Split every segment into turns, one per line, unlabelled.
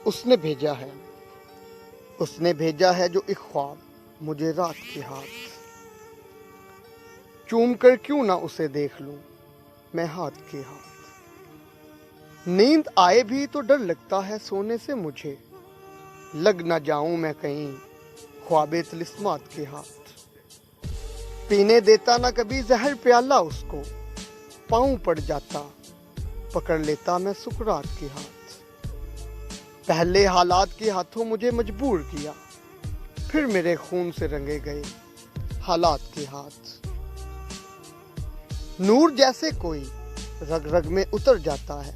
اس نے بھیجا ہے جو ایک خواب مجھے رات کے ہاتھ، چوم کر کیوں نہ اسے دیکھ لوں میں ہاتھ کے ہاتھ۔ نیند آئے بھی تو ڈر لگتا ہے سونے سے مجھے، لگ نہ جاؤں میں کہیں خواب طلسمات کے ہاتھ۔ پینے دیتا نہ کبھی زہر پیالہ اس کو، پاؤں پڑ جاتا پکڑ لیتا میں سکرات کے ہاتھ۔ پہلے حالات کے ہاتھوں مجھے مجبور کیا، پھر میرے خون سے رنگے گئے حالات کے ہاتھ۔ نور جیسے کوئی رگ رگ میں اتر جاتا ہے،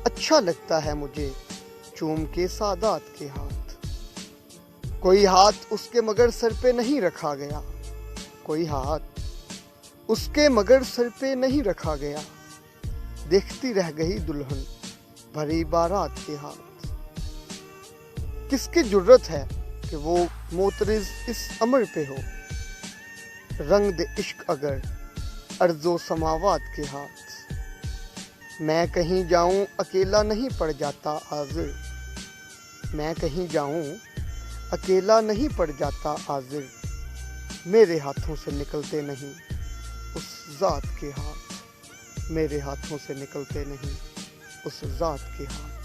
اچھا لگتا ہے مجھے چوم کے سادات کے ہاتھ۔ کوئی ہاتھ اس کے مگر سر پہ نہیں رکھا گیا، کوئی ہاتھ اس کے مگر سر پہ نہیں رکھا گیا، دیکھتی رہ گئی دلہن بھری بارات کے ہاتھ۔ کس کی جرت ہے کہ وہ معترض اس امر پہ ہو، رنگ دے عشق اگر ارض و سماوات کے ہاتھ۔ میں کہیں جاؤں اکیلا نہیں پڑ جاتا عاذر، میں کہیں جاؤں اکیلا نہیں پڑ جاتا عاذر، میرے ہاتھوں سے نکلتے نہیں اس ذات کے ہاتھ، میرے ہاتھوں سے نکلتے نہیں اس ذات کے ہاتھ۔